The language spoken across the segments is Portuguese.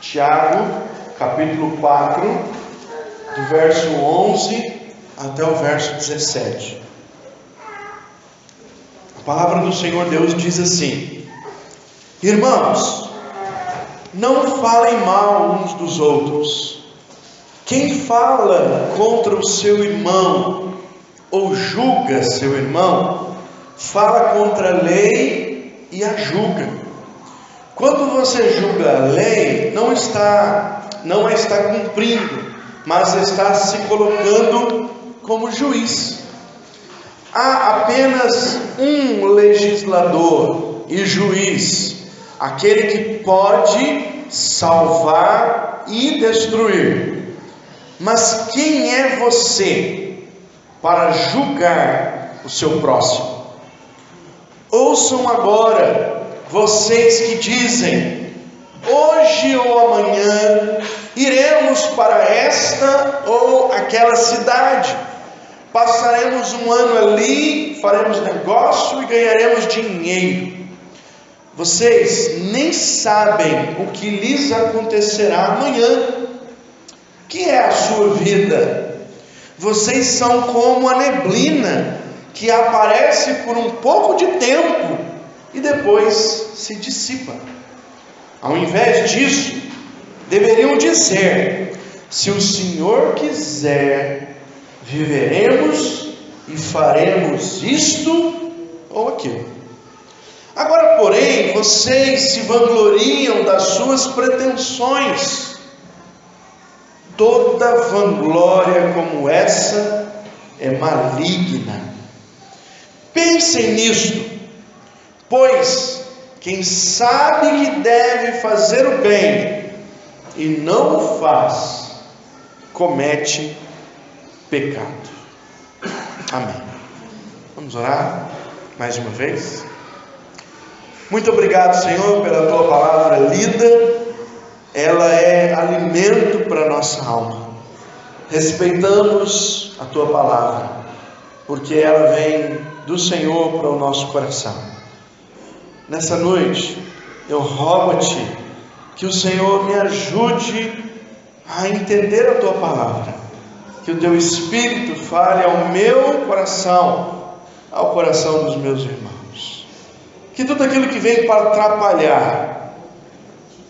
Tiago, capítulo 4, do verso 11 até o verso 17. A palavra do Senhor Deus diz assim: Irmãos, não falem mal uns dos outros. Quem fala contra o seu irmão ou julga seu irmão, fala contra a lei e a julga. Quando você julga a lei, não a está cumprindo, mas está se colocando como juiz. Há apenas um legislador e juiz, aquele que pode salvar e destruir. Mas quem é você para julgar o seu próximo? Ouçam agora vocês que dizem: hoje ou amanhã iremos para esta ou aquela cidade, passaremos um ano ali, faremos negócio e ganharemos dinheiro. Vocês nem sabem o que lhes acontecerá amanhã. O que é a sua vida? Vocês são como a neblina que aparece por um pouco de tempo e depois se dissipa. Ao invés disso, deveriam dizer: se o Senhor quiser, viveremos e faremos isto ou aquilo. Agora, porém, vocês se vangloriam das suas pretensões. Toda vanglória como essa é maligna. Pensem nisto, pois quem sabe que deve fazer o bem e não o faz, comete pecado. Amém. Vamos orar mais uma vez. Muito obrigado, Senhor, pela Tua palavra lida. Ela é alimento para a nossa alma. Respeitamos a Tua palavra, porque ela vem do Senhor para o nosso coração. Nessa noite, eu rogo a Ti que o Senhor me ajude a entender a Tua palavra, que o Teu Espírito fale ao meu coração, ao coração dos meus irmãos, que tudo aquilo que vem para atrapalhar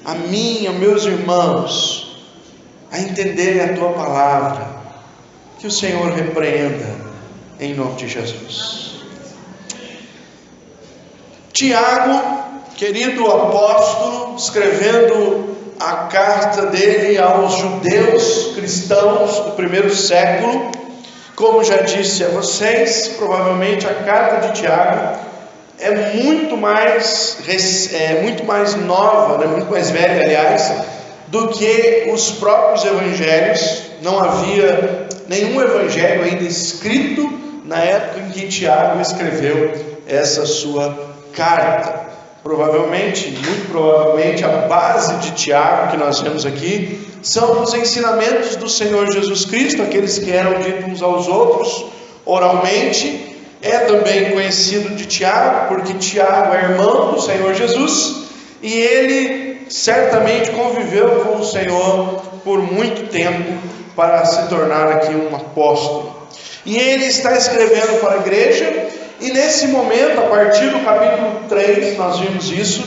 a mim, aos meus irmãos, a entenderem a Tua palavra, que o Senhor repreenda em nome de Jesus. Tiago, querido apóstolo, escrevendo a carta dele aos judeus cristãos do primeiro século, como já disse a vocês, provavelmente a carta de Tiago é muito mais nova, muito mais velha, aliás, do que os próprios evangelhos. Não havia nenhum evangelho ainda escrito na época em que Tiago escreveu essa sua carta. Muito provavelmente, a base de Tiago que nós vemos aqui são os ensinamentos do Senhor Jesus Cristo, aqueles que eram ditos uns aos outros oralmente. É também conhecido de Tiago, porque Tiago é irmão do Senhor Jesus, e ele certamente conviveu com o Senhor por muito tempo para se tornar aqui um apóstolo. E ele está escrevendo para a igreja, e nesse momento, a partir do capítulo 3, nós vimos isso,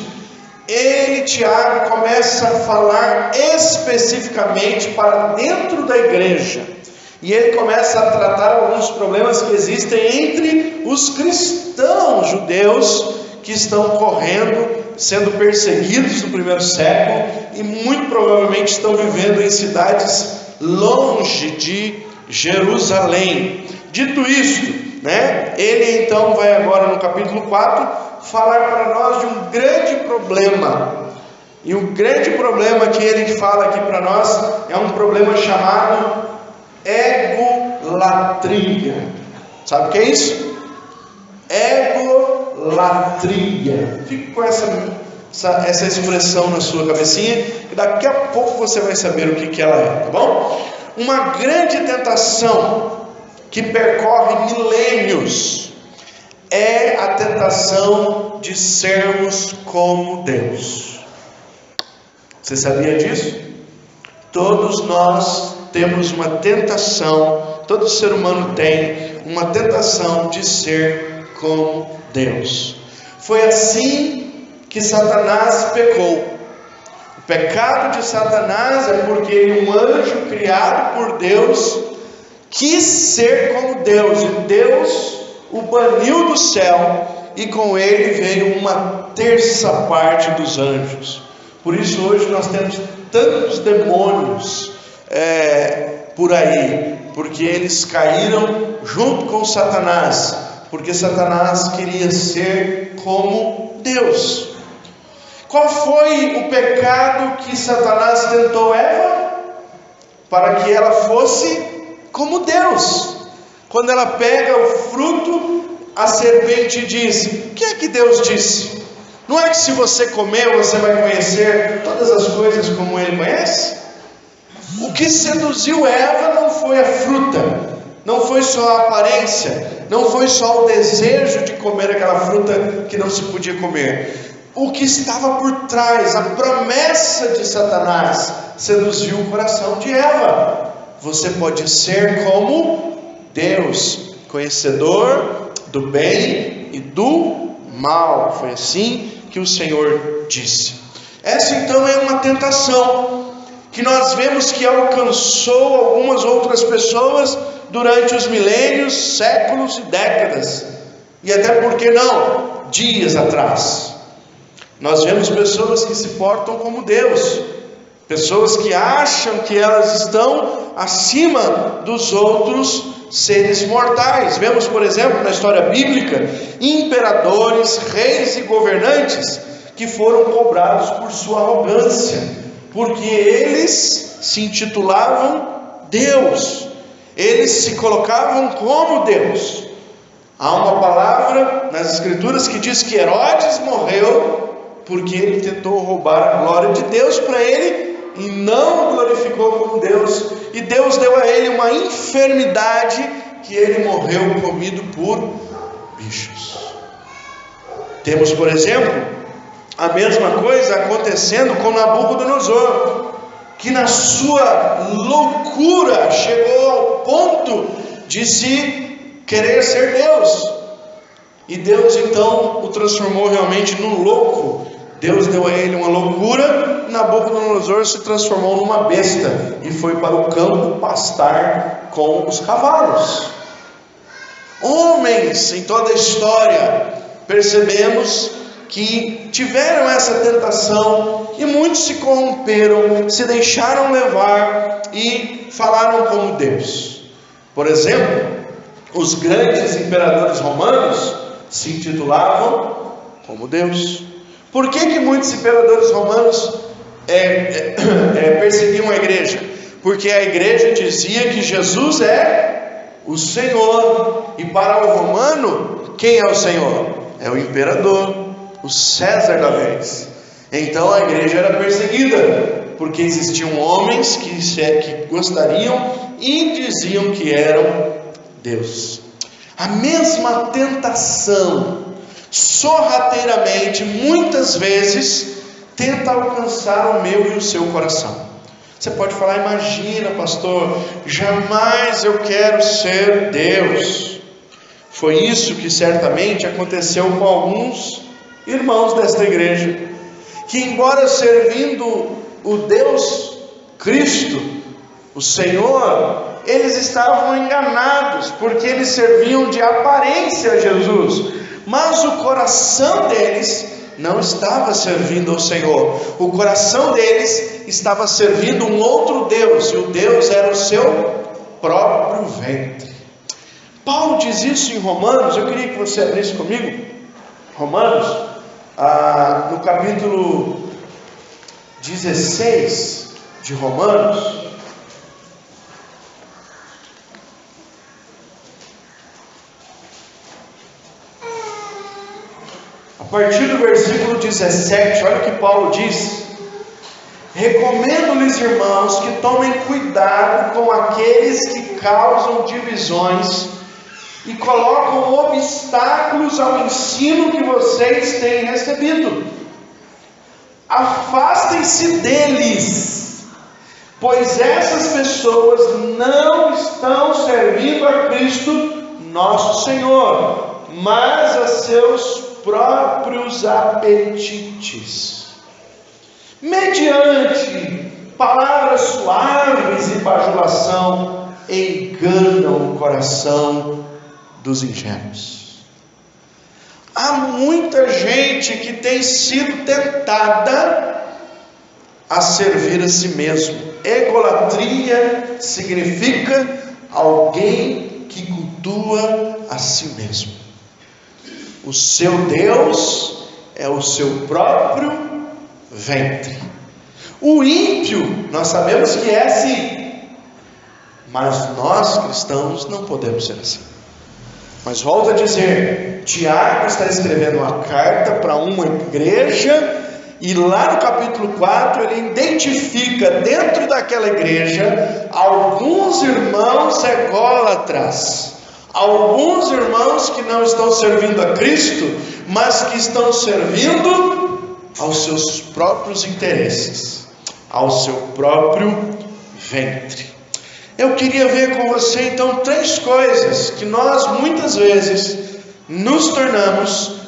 Tiago começa a falar especificamente para dentro da igreja. E ele começa a tratar alguns problemas que existem entre os cristãos judeus que estão sendo perseguidos no primeiro século e muito provavelmente estão vivendo em cidades longe de Jerusalém. Dito isto, ele então vai agora no capítulo 4 falar para nós de um grande problema. E o grande problema que ele fala aqui para nós é um problema chamado egolatria. Sabe o que é isso? Egolatria. Fique com essa expressão na sua cabecinha, e daqui a pouco você vai saber o que ela é, tá bom? Uma grande tentação que percorre milênios é a tentação de sermos como Deus. Você sabia disso? Todos nós temos uma tentação, todo ser humano tem uma tentação de ser como Deus. Foi assim que Satanás pecou. O pecado de Satanás é porque um anjo criado por Deus quis ser como Deus, e Deus o baniu do céu, e com ele veio uma terça parte dos anjos. Por isso hoje nós temos tantos demônios por aí, porque eles caíram junto com Satanás, porque Satanás queria ser como Deus. Qual foi o pecado que Satanás tentou Eva? Para que ela fosse como Deus. Quando ela pega o fruto, a serpente diz: o que é que Deus disse? Não é que se você comer, você vai conhecer todas as coisas como Ele conhece? O que seduziu Eva não foi a fruta, não foi só a aparência, não foi só o desejo de comer aquela fruta que não se podia comer. O que estava por trás, a promessa de Satanás, seduziu o coração de Eva. Você pode ser como Deus, conhecedor do bem e do mal. Foi assim que o Senhor disse. Essa então é uma tentação que nós vemos que alcançou algumas outras pessoas durante os milênios, séculos e décadas, e até, por que não, dias atrás. Nós vemos pessoas que se portam como Deus, pessoas que acham que elas estão acima dos outros seres mortais. Vemos, por exemplo, na história bíblica, imperadores, reis e governantes que foram cobrados por sua arrogância, porque eles se intitulavam Deus, eles se colocavam como Deus. Há uma palavra nas Escrituras que diz que Herodes morreu porque ele tentou roubar a glória de Deus para ele e não o glorificou como Deus, e Deus deu a ele uma enfermidade que ele morreu comido por bichos. Temos, por exemplo, a mesma coisa acontecendo com Nabucodonosor, que na sua loucura chegou ao ponto de se querer ser Deus, e Deus então o transformou realmente num louco. Deus deu a ele uma loucura, Nabucodonosor se transformou numa besta e foi para o campo pastar com os cavalos. Homens em toda a história, percebemos que tiveram essa tentação e muitos se corromperam, se deixaram levar e falaram como Deus. Por exemplo, os grandes imperadores romanos se intitulavam como Deus. Por que muitos imperadores romanos perseguiam a igreja? Porque a igreja dizia que Jesus é o Senhor, e para o romano, quem é o Senhor? É o imperador, o César da vez. Então a igreja era perseguida, porque existiam homens que gostariam e diziam que eram Deus. A mesma tentação, sorrateiramente, muitas vezes, tenta alcançar o meu e o seu coração. Você pode falar: imagina, pastor, jamais eu quero ser Deus. Foi isso que certamente aconteceu com alguns irmãos desta igreja, que embora servindo o Deus Cristo, o Senhor, eles estavam enganados, porque eles serviam de aparência a Jesus, mas o coração deles não estava servindo ao Senhor. O coração deles estava servindo um outro Deus, e o Deus era o seu próprio ventre. Paulo diz isso em Romanos. Eu queria que você abrisse comigo Romanos, no capítulo 16 de Romanos. A partir do versículo 17, olha o que Paulo diz: recomendo-lhes, irmãos, que tomem cuidado com aqueles que causam divisões e colocam obstáculos ao ensino que vocês têm recebido. afastem-se deles, pois essas pessoas não estão servindo a Cristo nosso Senhor, mas a seus próprios apetites, mediante palavras suaves e bajulação, enganam o coração dos ingênuos. Há muita gente que tem sido tentada a servir a si mesmo. Egolatria significa alguém que cultua a si mesmo. O seu Deus é o seu próprio ventre. O ímpio, nós sabemos que é assim, mas nós cristãos não podemos ser assim. Mas volto a dizer, Tiago está escrevendo uma carta para uma igreja, e lá no capítulo 4 ele identifica dentro daquela igreja alguns irmãos ególatras, alguns irmãos que não estão servindo a Cristo, mas que estão servindo aos seus próprios interesses, ao seu próprio ventre. Eu queria ver com você então 3 coisas que nós muitas vezes nos tornamos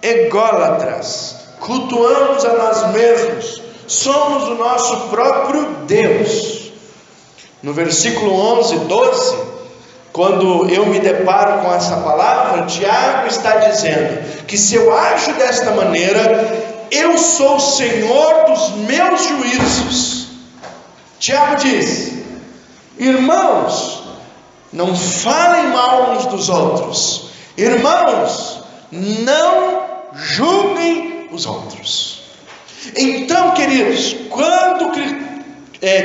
ególatras, cultuamos a nós mesmos, somos o nosso próprio Deus. No versículo 11, 12, quando eu me deparo com essa palavra, Tiago está dizendo que se eu ajo desta maneira, eu sou o Senhor dos meus juízos. Tiago diz: irmãos, não falem mal uns dos outros. Irmãos, não julguem os outros. Então, queridos, quando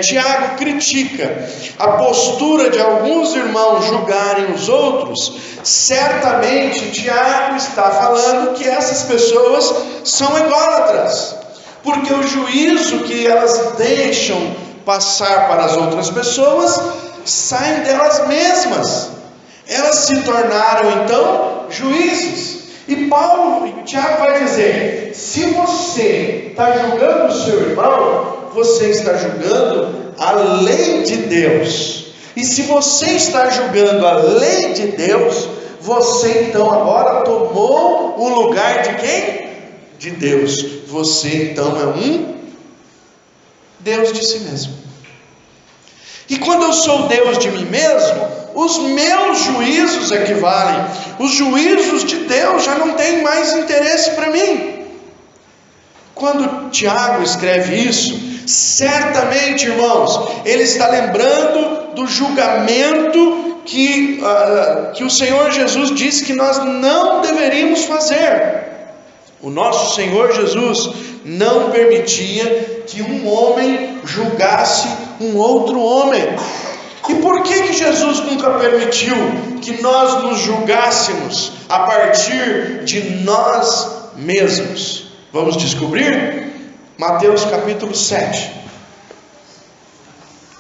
Tiago critica a postura de alguns irmãos julgarem os outros, certamente Tiago está falando que essas pessoas são ególatras, porque o juízo que elas deixam passar para as outras pessoas saem delas mesmas. Elas se tornaram então juízes. E Tiago vai dizer: se você está julgando o seu irmão, você está julgando a lei de Deus. E se você está julgando a lei de Deus, você então agora tomou o lugar de quem? De Deus. Você então é um Deus de si mesmo. E quando eu sou Deus de mim mesmo, os meus juízos é que valem. Os juízos de Deus já não têm mais interesse para mim. Quando Tiago escreve isso, certamente, irmãos, ele está lembrando do julgamento que o Senhor Jesus disse que nós não deveríamos fazer. O nosso Senhor Jesus não permitia que um homem julgasse um outro homem. E por que Jesus nunca permitiu que nós nos julgássemos a partir de nós mesmos? Vamos descobrir? Mateus capítulo 7,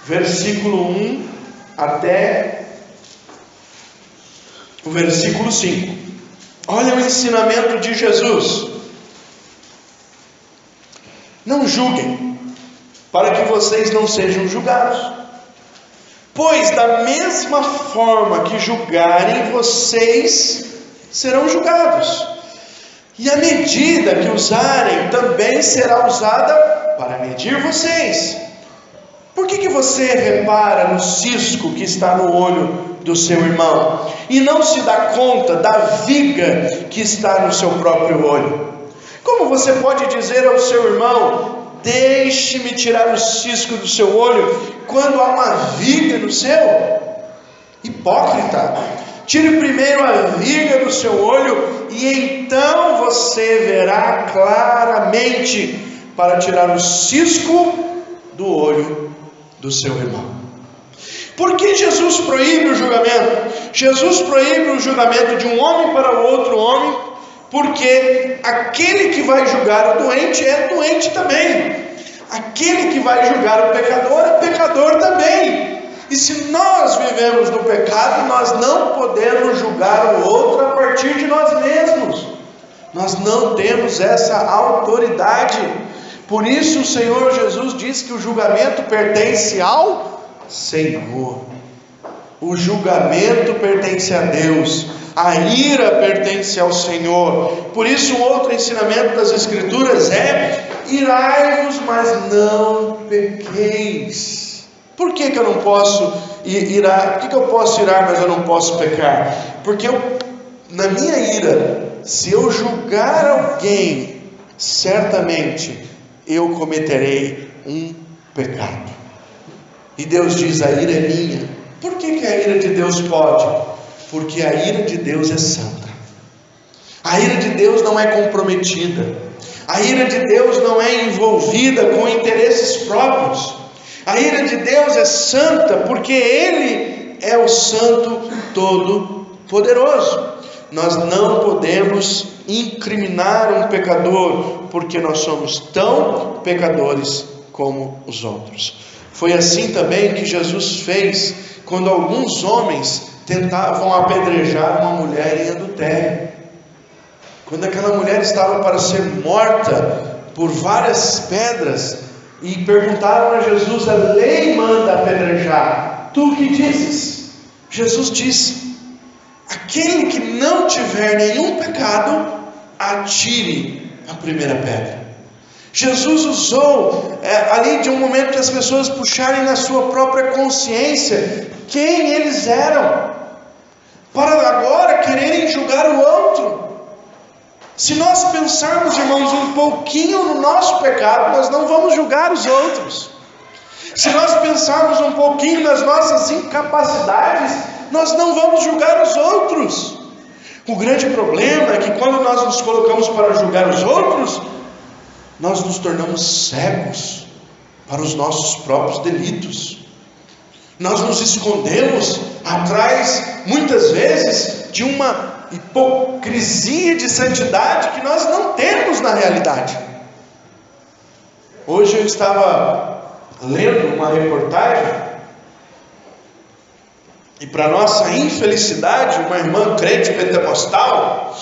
versículo 1 até o versículo 5. Olha o ensinamento de Jesus: não julguem, para que vocês não sejam julgados, pois da mesma forma que julgarem, vocês serão julgados, e a medida que usarem também será usada para medir vocês. Por que você repara no cisco que está no olho do seu irmão, e não se dá conta da viga que está no seu próprio olho? Como você pode dizer ao seu irmão: deixe-me tirar o cisco do seu olho, quando há uma viga no seu? Hipócrita, tire primeiro a viga do seu olho, e então você verá claramente para tirar o cisco do olho do seu irmão. Por que Jesus proíbe o julgamento? Jesus proíbe o julgamento de um homem para o outro homem, porque aquele que vai julgar o doente é doente também. Aquele que vai julgar o pecador é pecador também. E se nós vivemos no pecado, nós não podemos julgar o outro a partir de nós mesmos. Nós não temos essa autoridade. Por isso o Senhor Jesus diz que o julgamento pertence ao Senhor. O julgamento pertence a Deus, a ira pertence ao Senhor. Por isso, um outro ensinamento das Escrituras é: irai-vos, mas não pequeis. Por que eu não posso irar? Por que eu posso irar, mas eu não posso pecar? Porque na minha ira, se eu julgar alguém, certamente eu cometerei um pecado. E Deus diz: a ira é minha. Por que a ira de Deus pode? Porque a ira de Deus é santa. A ira de Deus não é comprometida. A ira de Deus não é envolvida com interesses próprios. A ira de Deus é santa porque Ele é o Santo Todo-Poderoso. Nós não podemos incriminar um pecador, porque nós somos tão pecadores como os outros. Foi assim também que Jesus fez quando alguns homens tentavam apedrejar uma mulher em adultério. Quando aquela mulher estava para ser morta por várias pedras, e perguntaram a Jesus: a lei manda apedrejar, tu o que dizes? Jesus disse: aquele que não tiver nenhum pecado, atire a primeira pedra. Jesus usou ali de um momento que as pessoas puxarem na sua própria consciência quem eles eram, para agora quererem julgar o outro. Se nós pensarmos, irmãos, um pouquinho no nosso pecado, nós não vamos julgar os outros. Se nós pensarmos um pouquinho nas nossas incapacidades, nós não vamos julgar os outros. O grande problema é que quando nós nos colocamos para julgar os outros, nós nos tornamos cegos para os nossos próprios delitos. Nós nos escondemos atrás, muitas vezes, de uma hipocrisia de santidade que nós não temos na realidade. Hoje eu estava lendo uma reportagem, e para nossa infelicidade, uma irmã crente pentecostal,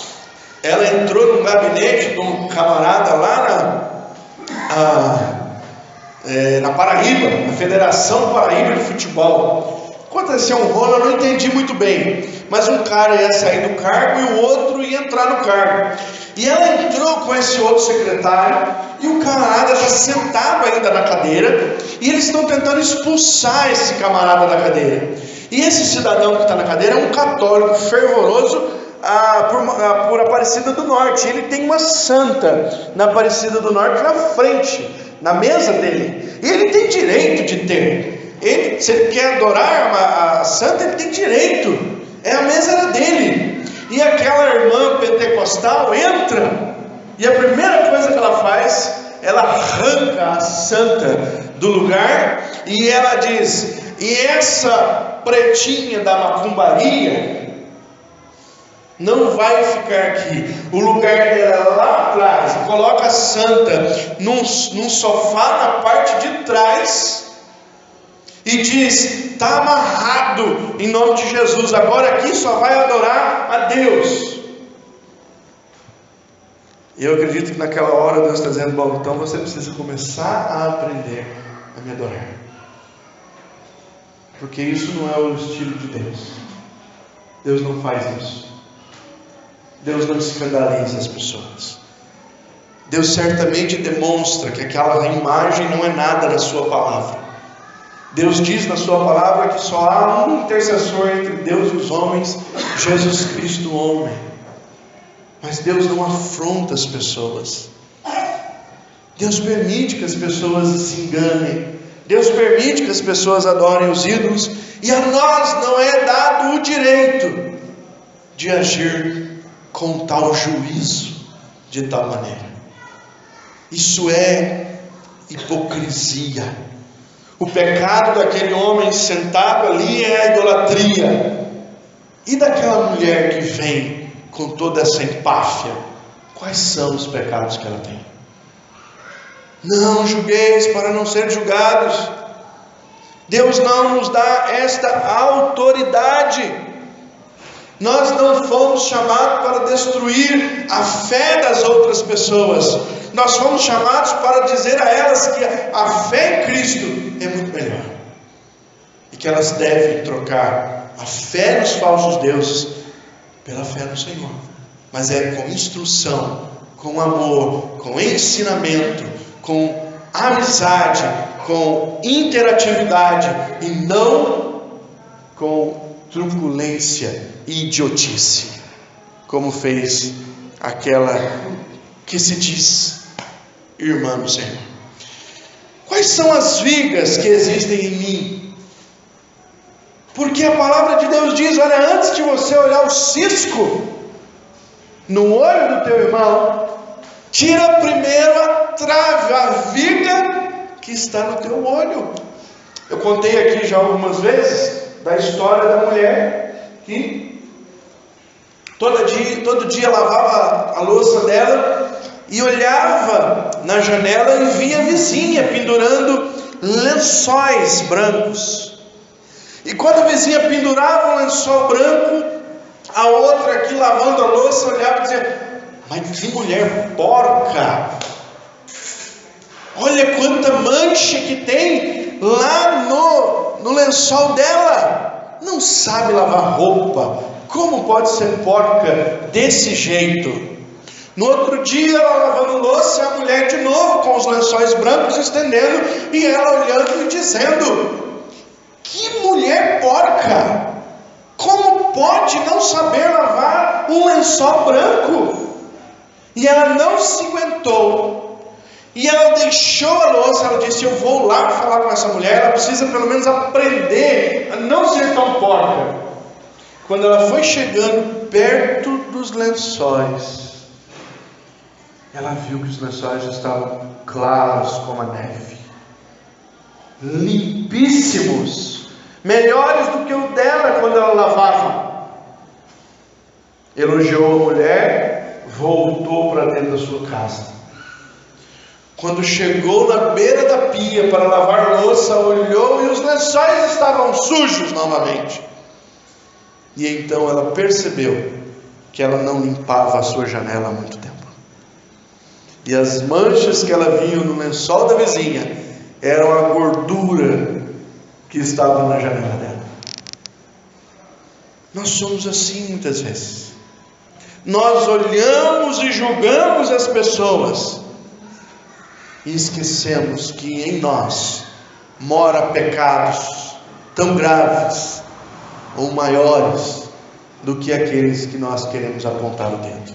ela entrou no gabinete de um camarada lá na Paraíba, na Federação Paraíba de Futebol. Aconteceu um rolo, eu não entendi muito bem, mas um cara ia sair do cargo e o outro ia entrar no cargo. E ela entrou com esse outro secretário, e o camarada está sentado ainda na cadeira, e eles estão tentando expulsar esse camarada da cadeira. E esse cidadão que está na cadeira é um católico fervoroso por Aparecida do Norte. Ele tem uma santa na Aparecida do Norte na frente, na mesa dele, e ele tem direito de ter. Se ele quer adorar a santa, ele tem direito. A mesa era dele. E aquela irmã pentecostal entra, e a primeira coisa que ela faz, ela arranca a santa do lugar, e ela diz: e essa pretinha da macumbaria não vai ficar aqui, o lugar dela é lá atrás. Coloca a santa num sofá na parte de trás, e diz: está amarrado em nome de Jesus, agora aqui só vai adorar a Deus. E eu acredito que naquela hora Deus está dizendo: bom, então você precisa começar a aprender a me adorar, porque isso não é o estilo de Deus. Deus não faz isso. Deus não escandaliza as pessoas. Deus certamente demonstra que aquela imagem não é nada na sua palavra. Deus diz na sua palavra que só há um intercessor entre Deus e os homens, Jesus Cristo, homem. Mas Deus não afronta as pessoas. Deus permite que as pessoas se enganem. Deus permite que as pessoas adorem os ídolos. E a nós não é dado o direito de agir com tal juízo, de tal maneira. Isso é hipocrisia. O pecado daquele homem sentado ali é a idolatria. E daquela mulher que vem com toda essa empáfia, quais são os pecados que ela tem? Não julgueis para não ser julgados. Deus não nos dá esta autoridade. Nós não fomos chamados para destruir a fé das outras pessoas. Nós fomos chamados para dizer a elas que a fé em Cristo é muito melhor, e que elas devem trocar a fé nos falsos deuses pela fé no Senhor. Mas é com instrução, com amor, com ensinamento, com amizade, com interatividade, e não com truculência e idiotice, como fez aquela que se diz irmã no Senhor. Quais são as vigas que existem em mim? Porque a palavra de Deus diz: olha, antes de você olhar o cisco no olho do teu irmão, tira primeiro a trave, a viga que está no teu olho. Eu contei aqui já algumas vezes da história da mulher que todo dia lavava a louça dela e olhava na janela e via a vizinha pendurando lençóis brancos. E quando a vizinha pendurava um lençol branco, a outra aqui lavando a louça olhava e dizia: mas que mulher porca! Olha quanta mancha que tem lá no lençol dela. Não sabe lavar roupa. Como pode ser porca desse jeito? No outro dia, ela lavando louça, a mulher de novo com os lençóis brancos estendendo, e ela olhando e dizendo: que mulher porca! Como pode não saber lavar um lençol branco? E ela não se aguentou, e ela deixou a louça. Ela disse: eu vou lá falar com essa mulher, ela precisa pelo menos aprender a não ser tão porca. Quando ela foi chegando perto dos lençóis, ela viu que os lençóis estavam claros como a neve, limpíssimos, melhores do que o dela quando ela lavava. Elogiou a mulher, voltou para dentro da sua casa. Quando chegou na beira da pia para lavar louça, olhou e os lençóis estavam sujos novamente. E então ela percebeu que ela não limpava a sua janela há muito tempo. E as manchas que ela viu no lençol da vizinha eram a gordura que estava na janela dela. Nós somos assim muitas vezes. Nós olhamos e julgamos as pessoas e esquecemos que em nós mora pecados tão graves ou maiores do que aqueles que nós queremos apontar o dedo.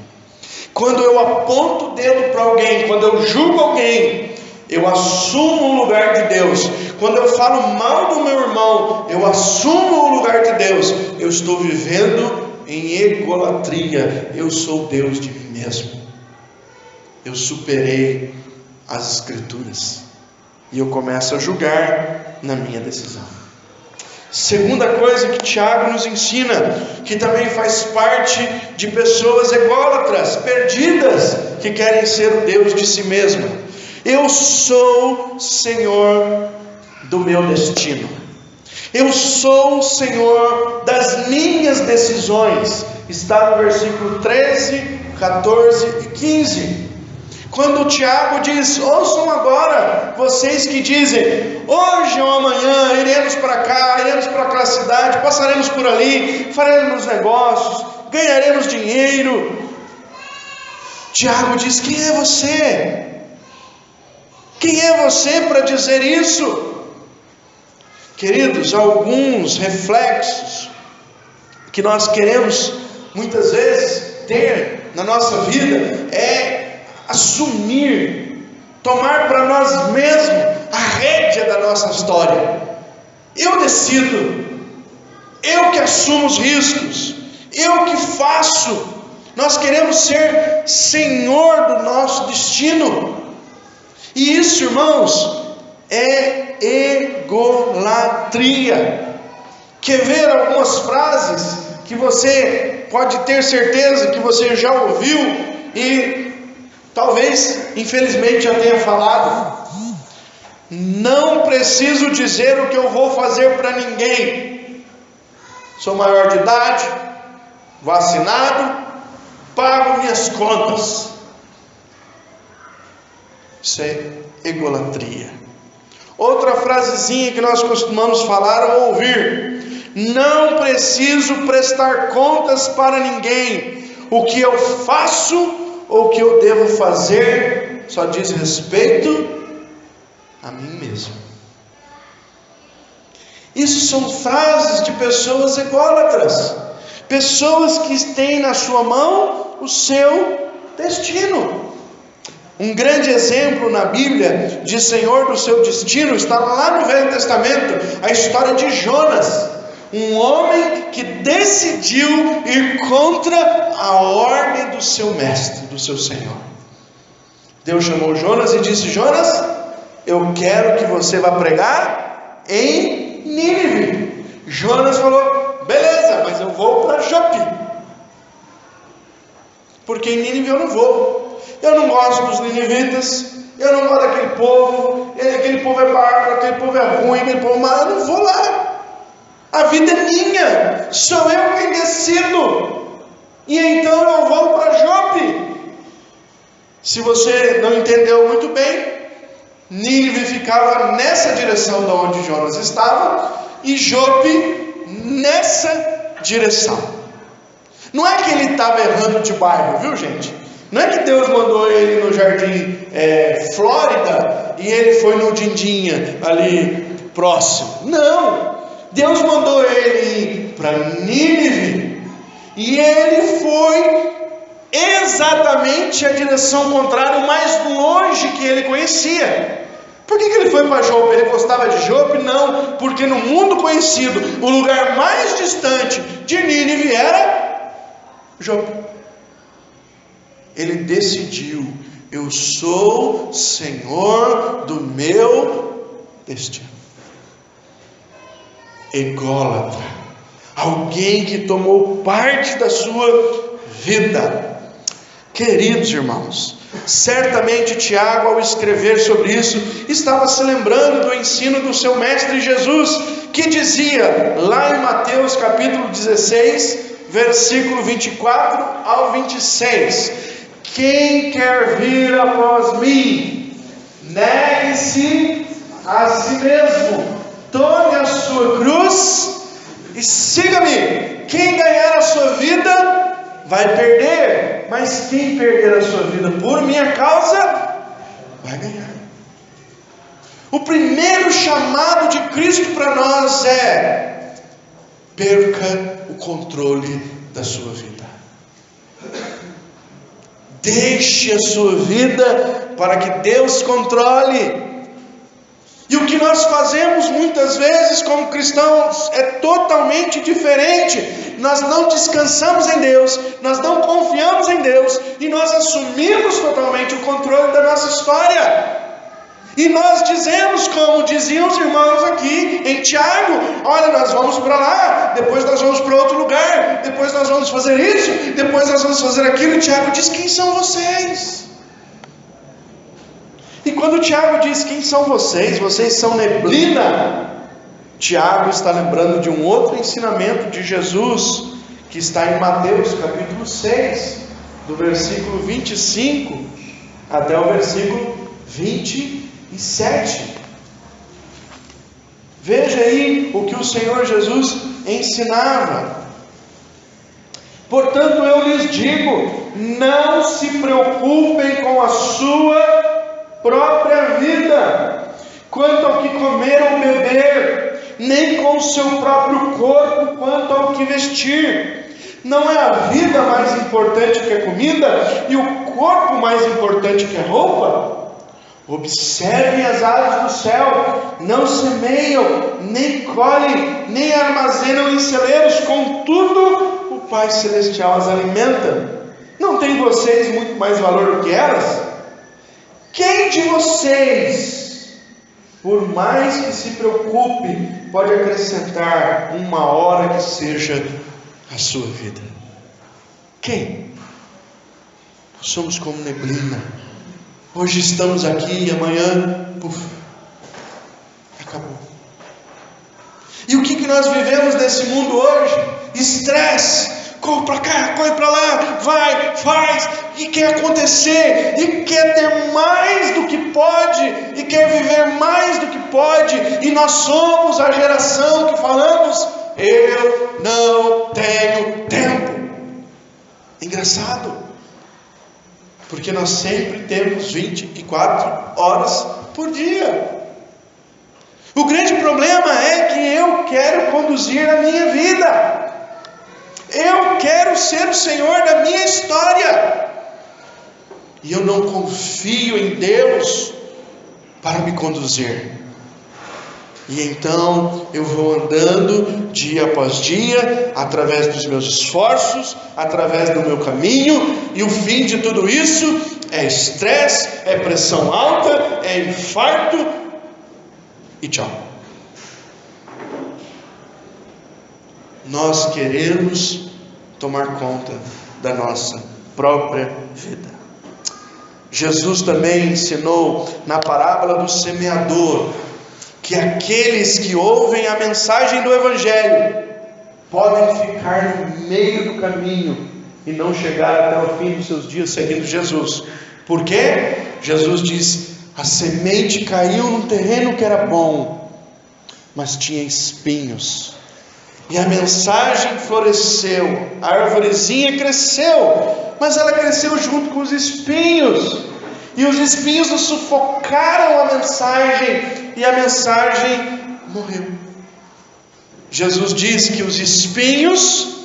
Quando eu aponto o dedo para alguém, quando eu julgo alguém, eu assumo o lugar de Deus. Quando eu falo mal do meu irmão, eu assumo o lugar de Deus. Eu estou vivendo em egolatria. Eu sou Deus de mim mesmo. Eu superei as Escrituras e eu começo a julgar na minha decisão. Segunda coisa que Tiago nos ensina, que também faz parte de pessoas ególatras, perdidas, que querem ser o Deus de si mesmo: eu sou Senhor do meu destino, eu sou o Senhor das minhas decisões. Está no versículo 13, 14 e 15. Quando Tiago diz: ouçam agora, vocês que dizem, hoje ou amanhã iremos para cá, iremos para aquela cidade, passaremos por ali, faremos negócios, ganharemos dinheiro. Tiago diz: quem é você? Quem é você para dizer isso? Queridos, alguns reflexos que nós queremos muitas vezes ter na nossa vida é assumir, tomar para nós mesmos a rédea da nossa história. Eu decido, eu que assumo os riscos, eu que faço. Nós queremos ser senhor do nosso destino, e isso, irmãos, é egolatria. Quer ver algumas frases que você pode ter certeza que você já ouviu e talvez, infelizmente, já tenha falado? Não preciso dizer o que eu vou fazer para ninguém. Sou maior de idade, vacinado, pago minhas contas. Isso é egolatria. Outra frasezinha que nós costumamos falar ou ouvir: não preciso prestar contas para ninguém. O que eu faço ou o que eu devo fazer só diz respeito a mim mesmo. Isso são frases de pessoas ególatras, pessoas que têm na sua mão o seu destino. Um grande exemplo na Bíblia de Senhor do seu destino está lá no Velho Testamento, a história de Jonas, um homem que decidiu ir contra a ordem do seu mestre, do seu Senhor. Deus chamou Jonas e disse: Jonas, eu quero que você vá pregar em Nínive. Jonas falou: beleza, mas eu vou para Jope, porque em Nínive eu não vou. Eu não gosto dos ninivitas, eu não gosto daquele povo, aquele povo é bárbaro, aquele povo é ruim, aquele povo é mau, eu não vou lá. A vida é minha, sou eu quem decido, e então eu vou para Jope. Se você não entendeu muito bem, Nínive ficava nessa direção de onde Jonas estava, e Jope nessa direção. Não é que ele estava errando de bairro, viu, gente? Não é que Deus mandou ele no Jardim Flórida e ele foi no Dindinha ali próximo. Não, Deus mandou ele ir para Nínive e ele foi exatamente a direção contrária, o mais longe que ele conhecia. Por que ele foi para Jope? Ele gostava de Jope? Não, porque no mundo conhecido, o lugar mais distante de Nínive era Jope. Ele decidiu: eu sou senhor do meu destino. Ególatra, alguém que tomou parte da sua vida. Queridos irmãos, certamente Tiago, ao escrever sobre isso, estava se lembrando do ensino do seu mestre Jesus, que dizia lá em Mateus capítulo 16, versículo 24 ao 26: quem quer vir após mim, negue-se a si mesmo, tome a sua cruz e siga-me. Quem ganhar a sua vida vai perder, mas quem perder a sua vida por minha causa vai ganhar. O primeiro chamado de Cristo para nós é: perca o controle da sua vida. Deixe a sua vida para que Deus controle. E o que nós fazemos muitas vezes como cristãos é totalmente diferente. Nós não descansamos em Deus, nós não confiamos em Deus, e nós assumimos totalmente o controle da nossa história. E nós dizemos, como diziam os irmãos aqui em Tiago: olha, nós vamos para lá, depois nós vamos para outro lugar, depois nós vamos fazer isso, depois nós vamos fazer aquilo. E Tiago diz: quem são vocês? E quando Tiago diz: quem são vocês? Vocês são neblina. Tiago está lembrando de um outro ensinamento de Jesus, que está em Mateus capítulo 6, do versículo 25 até o versículo 27. Veja aí o que o Senhor Jesus ensinava. Portanto, eu lhes digo: não se preocupem com a sua própria vida, quanto ao que comer ou beber, nem com o seu próprio corpo, quanto ao que vestir. Não é a vida mais importante que a comida, e o corpo mais importante que a roupa? Observem as aves do céu, não semeiam, nem colhem, nem armazenam em celeiros, contudo o Pai Celestial as alimenta. Não tem vocês muito mais valor do que elas? Quem de vocês, por mais que se preocupe, pode acrescentar uma hora que seja a sua vida? Quem? Nós somos como neblina. Hoje estamos aqui e amanhã, puf, acabou. E o que nós vivemos nesse mundo hoje? Estresse, corre para cá, corre para lá, vai, faz, e quer acontecer, e quer ter mais do que pode, e quer viver mais do que pode, e nós somos a geração que falamos: eu não tenho tempo. Engraçado, porque nós sempre temos 24 horas por dia. O grande problema é que eu quero conduzir a minha vida, eu quero ser o Senhor da minha história, e eu não confio em Deus para me conduzir. E então eu vou andando dia após dia, através dos meus esforços, através do meu caminho, e o fim de tudo isso é estresse, é pressão alta, é infarto e tchau. Nós queremos tomar conta da nossa própria vida. Jesus também ensinou na parábola do semeador que aqueles que ouvem a mensagem do Evangelho podem ficar no meio do caminho e não chegar até o fim dos seus dias seguindo Jesus. Por quê? Jesus diz: a semente caiu num terreno que era bom, mas tinha espinhos, e a mensagem floresceu, a arvorezinha cresceu, mas ela cresceu junto com os espinhos, e os espinhos nos sufocaram a mensagem, e a mensagem morreu. Jesus diz que os espinhos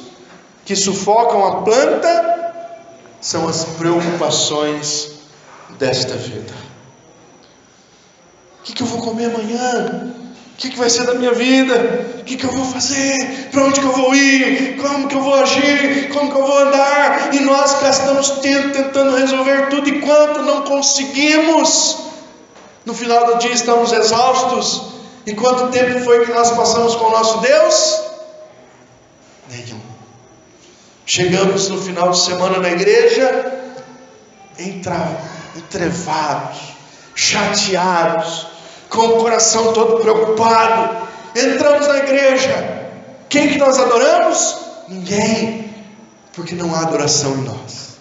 que sufocam a planta são as preocupações desta vida. O que eu vou comer amanhã? O que vai ser da minha vida? O que eu vou fazer? Para onde que eu vou ir? Como que eu vou agir? Como que eu vou andar? E nós gastamos tempo tentando resolver tudo, e quanto não conseguimos, no final do dia estamos exaustos. E quanto tempo foi que nós passamos com o nosso Deus? Nenhum. Chegamos no final de semana na igreja, entrevados, chateados, com o coração todo preocupado. Entramos na igreja, quem que nós adoramos? Ninguém, porque não há adoração em nós.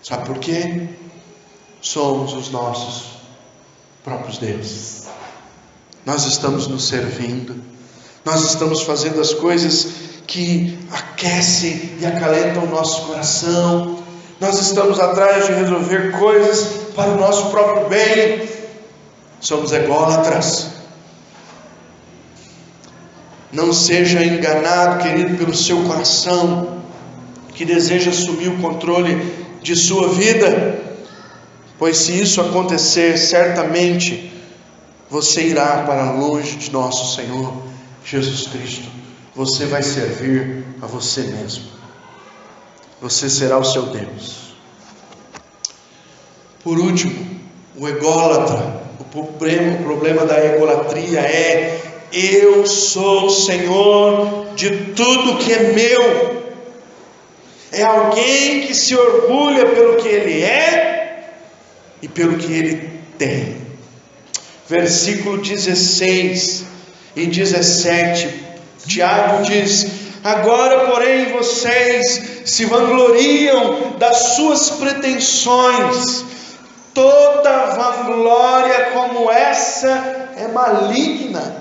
Sabe por quê? Somos os nossos próprios deuses. Nós estamos nos servindo, nós estamos fazendo as coisas que aquecem e acalentam o nosso coração, nós estamos atrás de resolver coisas para o nosso próprio bem. Somos ególatras. Não seja enganado, querido, pelo seu coração, que deseja assumir o controle de sua vida, pois se isso acontecer, certamente você irá para longe de nosso Senhor Jesus Cristo. Você vai servir a você mesmo, você será o seu Deus. Por último, o ególatra, o problema da egolatria é: eu sou o Senhor de tudo que é meu. É alguém que se orgulha pelo que ele é e pelo que ele tem. Versículo 16 e 17, Tiago diz: agora porém vocês se vangloriam das suas pretensões. Toda vanglória como essa é maligna.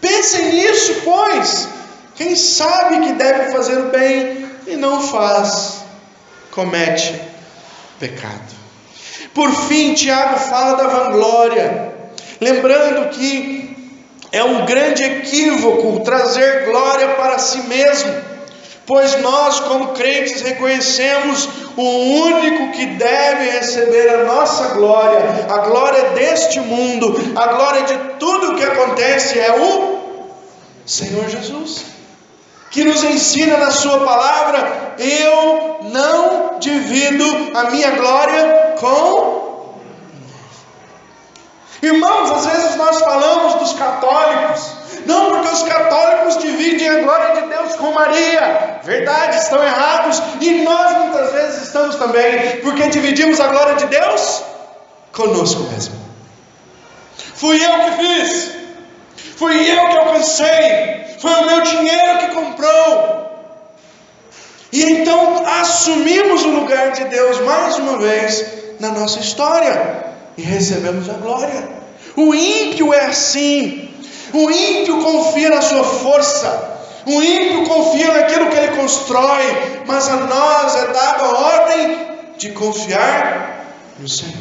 Pensem nisso, pois. Quem sabe que deve fazer o bem e não faz, comete pecado. Por fim, Tiago fala da vanglória, lembrando que é um grande equívoco trazer glória para si mesmo, pois nós, como crentes, reconhecemos o único que deve receber a nossa glória, a glória deste mundo, a glória de tudo o que acontece, é o Senhor Jesus, que nos ensina na sua palavra: eu não divido a minha glória com... Irmãos, às vezes nós falamos dos católicos, não, porque os católicos dividem a glória de Deus com Maria. Verdade, estão errados. E nós muitas vezes estamos também, porque dividimos a glória de Deus conosco mesmo. Fui eu que fiz, fui eu que alcancei, foi o meu dinheiro que comprou. E então assumimos o lugar de Deus mais uma vez na nossa história e recebemos a glória. O ímpio é assim. O ímpio confia na sua força. O ímpio confia naquilo que ele constrói. Mas a nós é dada a ordem de confiar no Senhor.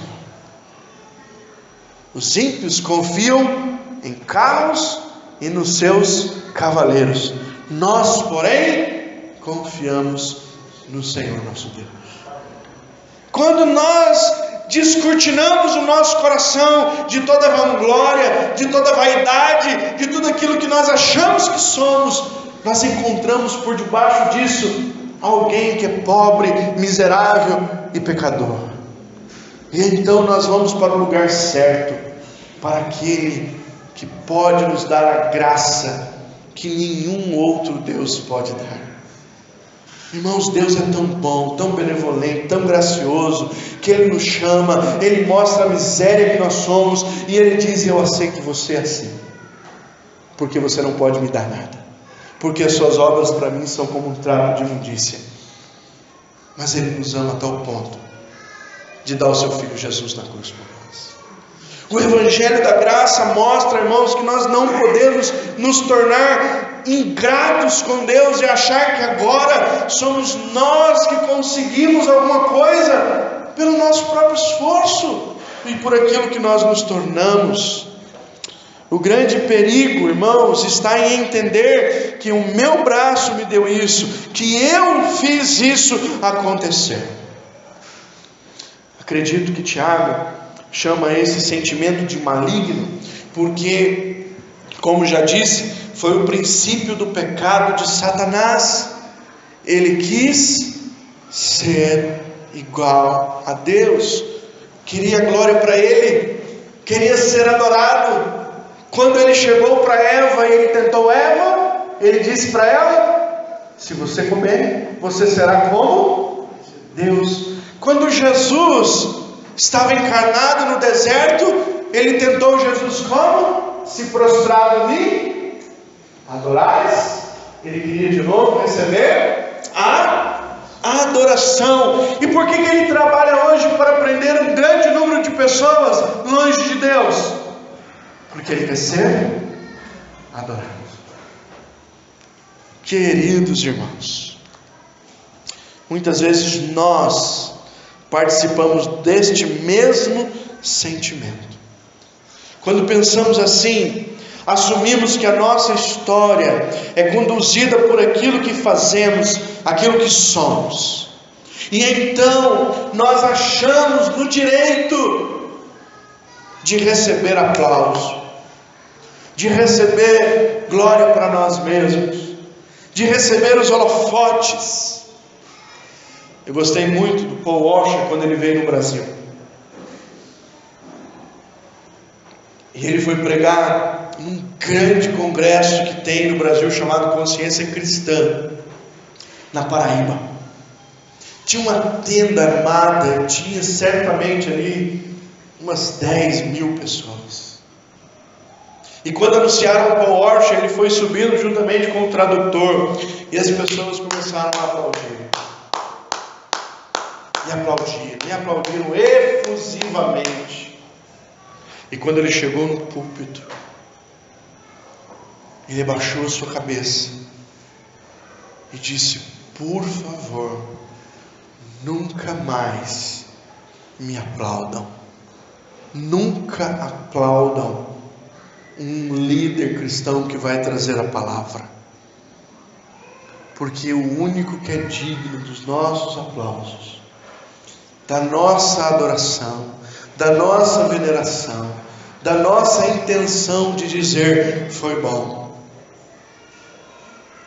Os ímpios confiam em carros e nos seus cavaleiros. Nós, porém, confiamos no Senhor nosso Deus. Quando nós descortinamos o nosso coração de toda vanglória, de toda vaidade, de tudo aquilo que nós achamos que somos, nós encontramos por debaixo disso alguém que é pobre, miserável e pecador. E então nós vamos para o lugar certo, para aquele que pode nos dar a graça que nenhum outro Deus pode dar. Irmãos, Deus é tão bom, tão benevolente, tão gracioso, que Ele nos chama, Ele mostra a miséria que nós somos, e Ele diz: eu aceito você assim, porque você não pode me dar nada, porque as suas obras para mim são como um trapo de imundícia. Mas Ele nos ama a tal ponto de dar o seu Filho Jesus na cruz por nós. O Evangelho da Graça mostra, irmãos, que nós não podemos nos tornar ingratos com Deus e achar que agora somos nós que conseguimos alguma coisa pelo nosso próprio esforço e por aquilo que nós nos tornamos. O grande perigo, irmãos, está em entender que o meu braço me deu isso, que eu fiz isso acontecer. Acredito que Tiago chama esse sentimento de maligno, porque, como já disse, foi o princípio do pecado de Satanás. Ele quis ser igual a Deus, queria glória para ele, queria ser adorado. Quando ele chegou para Eva e ele tentou Eva, ele disse para ela: se você comer, você será como Deus. Quando Jesus estava encarnado no deserto, ele tentou Jesus como? Se prostrado ali, adorares. Ele queria de novo receber a adoração. E por que ele trabalha hoje para prender um grande número de pessoas longe de Deus? Porque ele quer ser adorado. Queridos irmãos, muitas vezes nós participamos deste mesmo sentimento. Quando pensamos assim, assumimos que a nossa história é conduzida por aquilo que fazemos, aquilo que somos. E então nós achamos no direito de receber aplauso, de receber glória para nós mesmos, de receber os holofotes. Eu gostei muito do Paul Washer quando ele veio no Brasil. E ele foi pregar num grande congresso que tem no Brasil chamado Consciência Cristã, na Paraíba. Tinha uma tenda armada, tinha certamente ali umas 10.000 pessoas. E quando anunciaram o Paul Washer, ele foi subindo juntamente com o tradutor, e as pessoas começaram a aplaudir. E aplaudiram efusivamente. E quando ele chegou no púlpito, ele abaixou a sua cabeça e disse: por favor, nunca mais me aplaudam. Nunca aplaudam um líder cristão que vai trazer a palavra, porque o único que é digno dos nossos aplausos, da nossa adoração, da nossa veneração, da nossa intenção de dizer foi bom,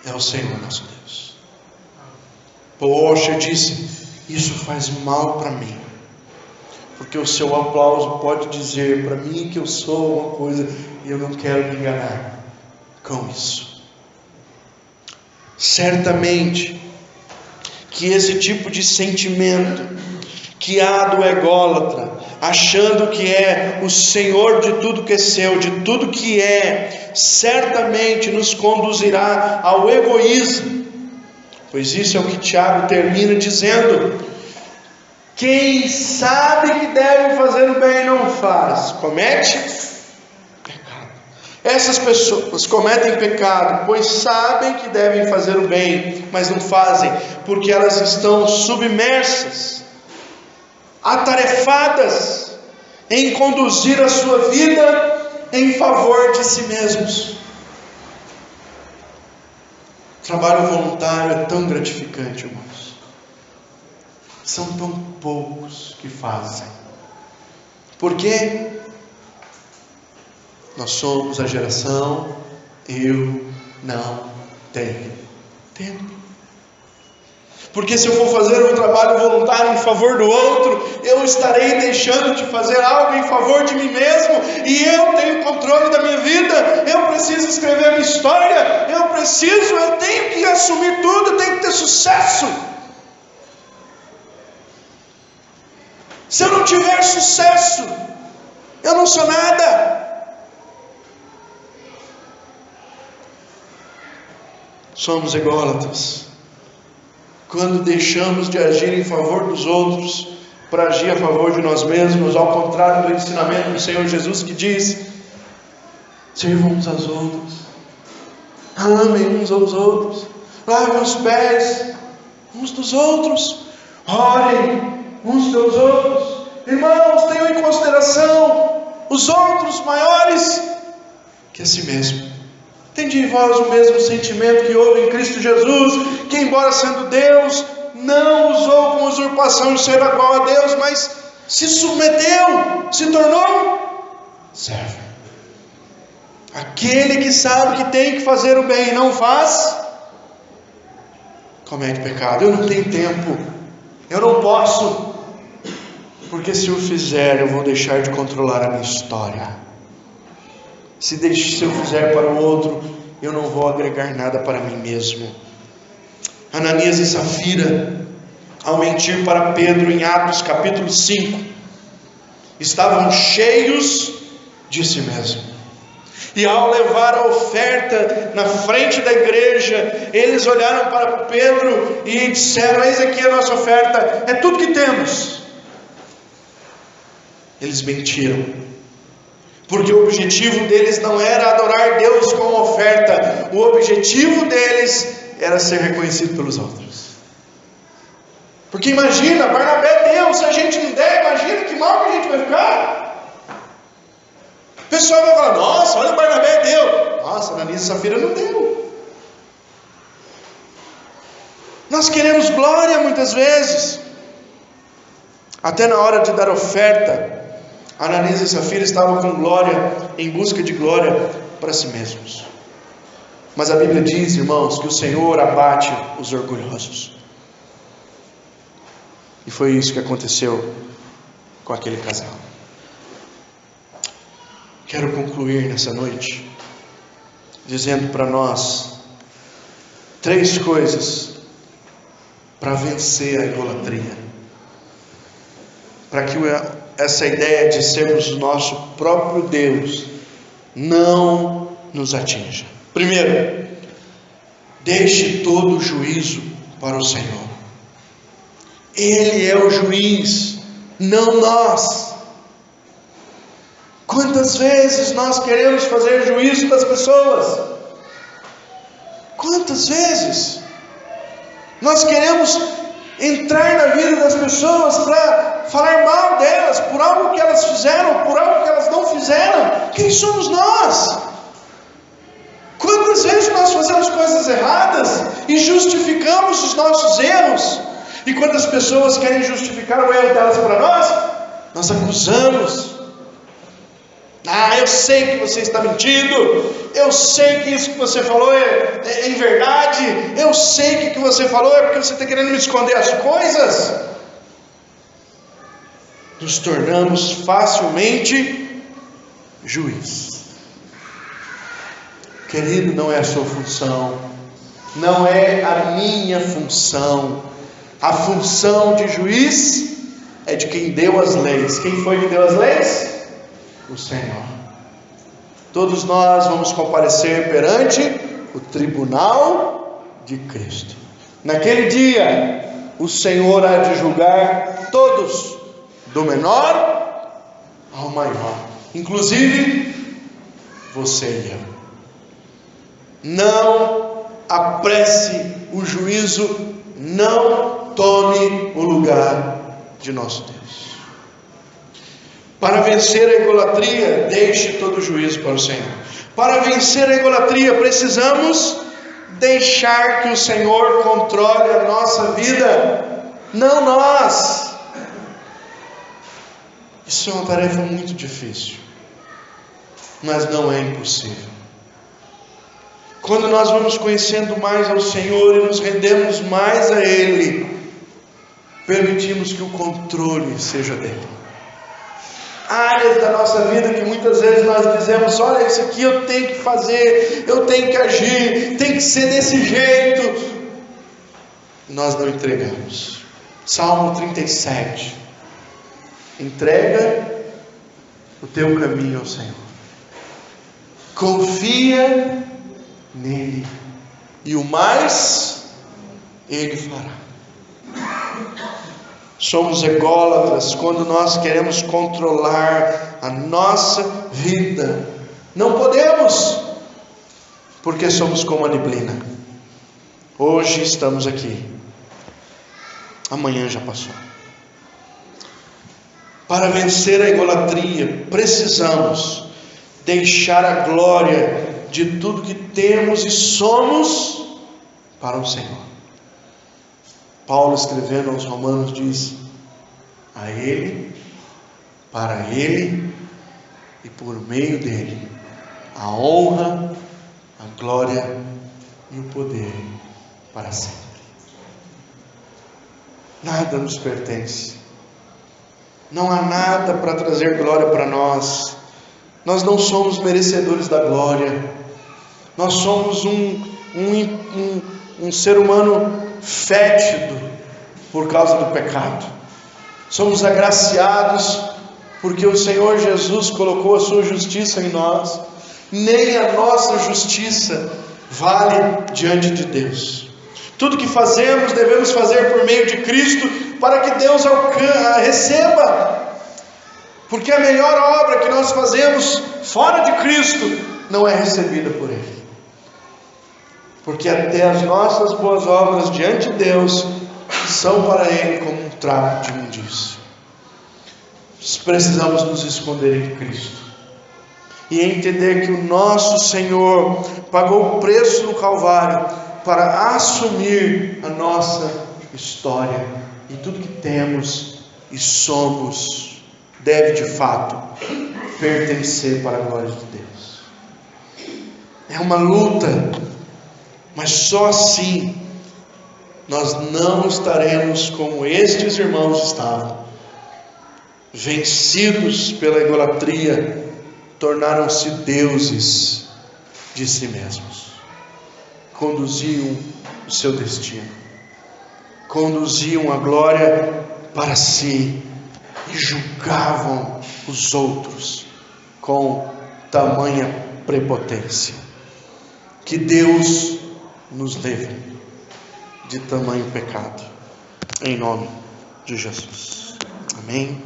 é o Senhor nosso Deus. Paul Washer disse: isso faz mal para mim, porque o seu aplauso pode dizer para mim que eu sou uma coisa, e eu não quero me enganar com isso. Certamente que esse tipo de sentimento que há do ególatra, achando que é o Senhor de tudo que é seu, de tudo que é, certamente nos conduzirá ao egoísmo, Pois isso é o que Tiago termina dizendo: quem sabe que deve fazer o bem e não faz, comete pecado. Essas pessoas cometem pecado, pois sabem que devem fazer o bem, mas não fazem, porque elas estão submersas, atarefadas em conduzir a sua vida em favor de si mesmos. O trabalho voluntário é tão gratificante, irmãos. São tão poucos que fazem. Por quê? Nós somos a geração eu não tenho tempo. Porque se eu for fazer um trabalho voluntário em favor do outro, eu estarei deixando de fazer algo em favor de mim mesmo, e eu tenho controle da minha vida, eu preciso escrever a minha história, eu tenho que assumir tudo, eu tenho que ter sucesso. Se eu não tiver sucesso, eu não sou nada. Somos ególatras quando deixamos de agir em favor dos outros para agir a favor de nós mesmos, ao contrário do ensinamento do Senhor Jesus, que diz: sirvam uns aos outros, amem uns aos outros, lavem os pés uns dos outros, orem uns pelos outros. Irmãos, tenham em consideração os outros maiores que a si mesmo. Tende em vós o mesmo sentimento que houve em Cristo Jesus, que embora sendo Deus, não usou como usurpação de ser igual a Deus, mas se submeteu, se tornou servo. Aquele que sabe que tem que fazer o bem e não faz, comete pecado. Eu não tenho tempo, eu não posso, porque se eu fizer, eu vou deixar de controlar a minha história. Se eu fizer para o outro, eu não vou agregar nada para mim mesmo. Ananias e Safira, ao mentir para Pedro em Atos capítulo 5, estavam cheios de si mesmo. E ao levar a oferta na frente da igreja, eles olharam para Pedro e disseram: eis aqui a nossa oferta, é tudo que temos. Eles mentiram, porque o objetivo deles não era adorar Deus com oferta, o objetivo deles era ser reconhecido pelos outros. Porque imagina, Barnabé deu, se a gente não der, imagina que mal que a gente vai ficar. O pessoal vai falar: nossa, olha, o Barnabé deu, nossa, Ananias e Safira não deu. Nós queremos glória muitas vezes, até na hora de dar oferta. Ananias e Safira estavam com glória, em busca de glória para si mesmos. Mas a Bíblia diz, irmãos, que o Senhor abate os orgulhosos. E foi isso que aconteceu com aquele casal. Quero concluir nessa noite dizendo para nós 3 coisas para vencer a idolatria, para que essa ideia de sermos o nosso próprio Deus não nos atinja. Primeiro, deixe todo o juízo para o Senhor. Ele é o juiz, não nós. Quantas vezes nós queremos fazer juízo das pessoas? Quantas vezes nós queremos entrar na vida das pessoas para falar mal delas, por algo que elas fizeram, por algo que elas não fizeram? Quem somos nós? Quantas vezes nós fazemos coisas erradas e justificamos os nossos erros? E quando as pessoas querem justificar o erro delas para nós acusamos. Eu sei que você está mentindo, eu sei que isso que você falou é inverdade, eu sei que o que você falou é porque você está querendo me esconder as coisas. Nos tornamos facilmente juiz. Querido, não é a sua função, não é a minha função. A função de juiz é de quem deu as leis. Quem foi que deu as leis? O Senhor. Todos nós vamos comparecer perante o tribunal de Cristo. Naquele dia, o Senhor há de julgar todos, do menor ao maior, inclusive você e eu. Não apresse o juízo, não tome o lugar de nosso Deus. Para vencer a idolatria, deixe todo o juízo para o Senhor. Para vencer a idolatria, precisamos deixar que o Senhor controle a nossa vida, não nós. Isso é uma tarefa muito difícil, mas não é impossível. Quando nós vamos conhecendo mais ao Senhor e nos rendemos mais a Ele, permitimos que o controle seja dele. Áreas da nossa vida que muitas vezes nós dizemos: olha, isso aqui eu tenho que fazer, eu tenho que agir, tem que ser desse jeito, nós não entregamos. Salmo 37: entrega o teu caminho ao Senhor, confia nele, e o mais Ele fará. Somos ególatras quando nós queremos controlar a nossa vida. Não podemos, porque somos como a neblina. Hoje estamos aqui, amanhã já passou. Para vencer a idolatria, precisamos deixar a glória de tudo que temos e somos para o Senhor. Paulo, escrevendo aos Romanos, diz: a Ele, para Ele e por meio dele, a honra, a glória e o poder para sempre. Nada nos pertence, não há nada para trazer glória para nós. Nós não somos merecedores da glória. Nós somos um ser humano fétido por causa do pecado. Somos agraciados porque o Senhor Jesus colocou a sua justiça em nós. Nem a nossa justiça vale diante de Deus. Tudo que fazemos, devemos fazer por meio de Cristo, para que Deus receba. Porque a melhor obra que nós fazemos fora de Cristo não é recebida por Ele. Porque até as nossas boas obras diante de Deus são para Ele como um trapo de imundícia. Precisamos nos esconder em Cristo e entender que o nosso Senhor pagou o preço no Calvário para assumir a nossa história, e tudo que temos e somos deve de fato pertencer para a glória de Deus. É uma luta, mas só assim nós não estaremos como estes irmãos estavam, vencidos pela idolatria, tornaram-se deuses de si mesmos, conduziam o seu destino, conduziam a glória para si e julgavam os outros com tamanha prepotência. Que Deus nos livre de tamanho pecado, em nome de Jesus. Amém.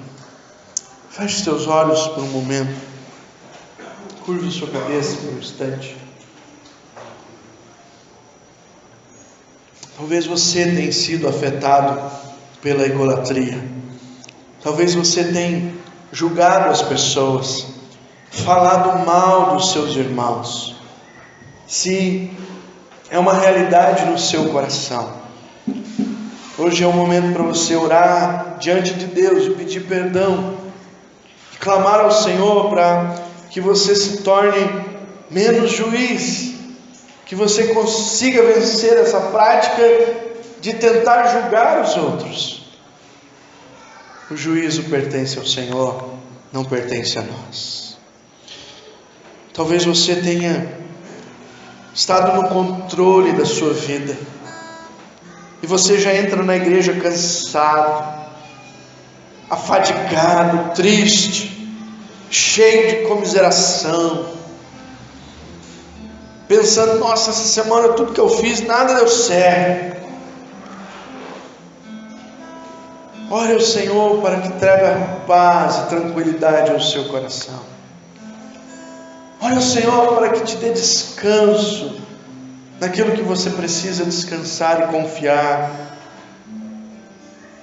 Feche seus olhos por um momento, curve sua cabeça por um instante. Talvez você tenha sido afetado pela idolatria. Talvez você tenha julgado as pessoas, falado mal dos seus irmãos. Se é uma realidade no seu coração, hoje é o momento para você orar diante de Deus e pedir perdão, e clamar ao Senhor para que você se torne menos juiz, que você consiga vencer essa prática de tentar julgar os outros. O juízo pertence ao Senhor, não pertence a nós. Talvez você tenha estado no controle da sua vida, e você já entra na igreja cansado, afadigado, triste, cheio de comiseração, pensando: nossa, essa semana tudo que eu fiz, nada deu certo. Ore ao Senhor para que traga paz e tranquilidade ao seu coração. Ore ao Senhor para que te dê descanso naquilo que você precisa descansar e confiar.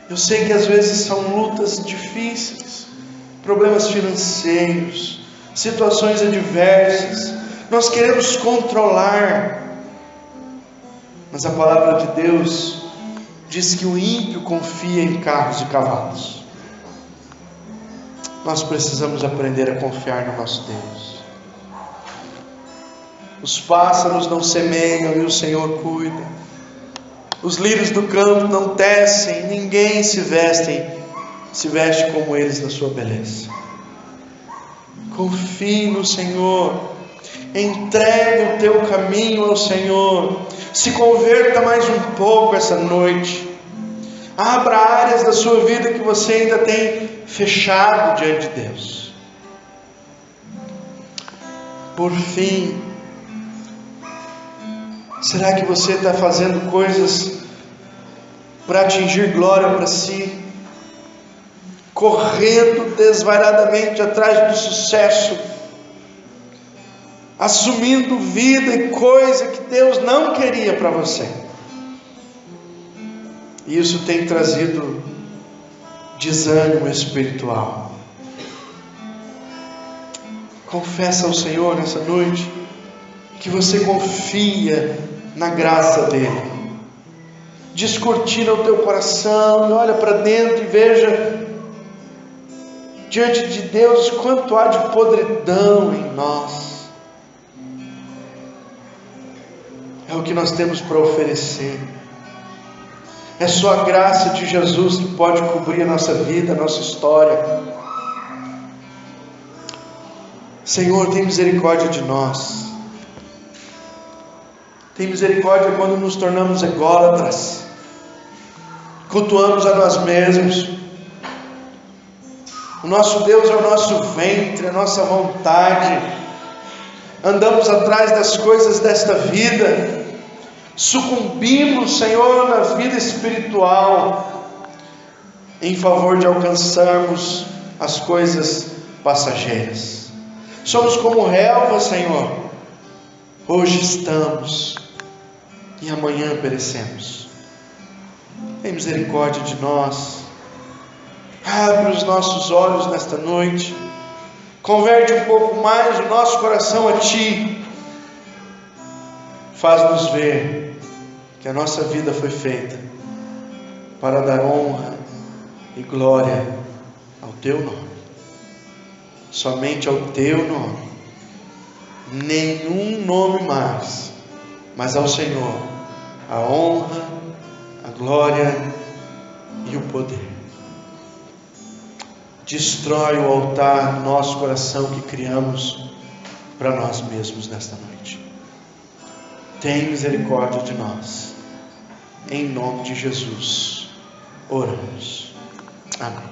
Eu sei que às vezes são lutas difíceis, problemas financeiros, situações adversas. Nós queremos controlar, mas a palavra de Deus diz que o ímpio confia em carros e cavalos. Nós precisamos aprender a confiar no nosso Deus. Os pássaros não semeiam e o Senhor cuida. Os lírios do campo não tecem, ninguém se veste como eles na sua beleza. Confie no Senhor, entregue o teu caminho ao Senhor, se converta mais um pouco essa noite, abra áreas da sua vida que você ainda tem fechado diante de Deus. Por fim, será que você está fazendo coisas para atingir glória para si? Correndo desvairadamente atrás do sucesso, assumindo vida e coisa que Deus não queria para você. E isso tem trazido desânimo espiritual. Confessa ao Senhor nessa noite que você confia na graça dele. Descortina o teu coração e olha para dentro e veja diante de Deus quanto há de podridão em nós. É o que nós temos para oferecer. É só a graça de Jesus que pode cobrir a nossa vida, a nossa história. Senhor, tem misericórdia de nós. Tem misericórdia quando nos tornamos ególatras, cultuamos a nós mesmos. O nosso Deus é o nosso ventre, a nossa vontade. Andamos atrás das coisas desta vida, sucumbimos, Senhor, na vida espiritual, em favor de alcançarmos as coisas passageiras. Somos como relva, Senhor. Hoje estamos e amanhã perecemos. Tem misericórdia de nós. Abre os nossos olhos nesta noite. Converte um pouco mais o nosso coração a Ti. Faz-nos ver que a nossa vida foi feita para dar honra e glória ao Teu nome. Somente ao Teu nome. Nenhum nome mais, mas ao Senhor a honra, a glória e o poder. Destrói o altar do nosso coração que criamos para nós mesmos nesta noite. Tem misericórdia de nós. Em nome de Jesus, oramos. Amém.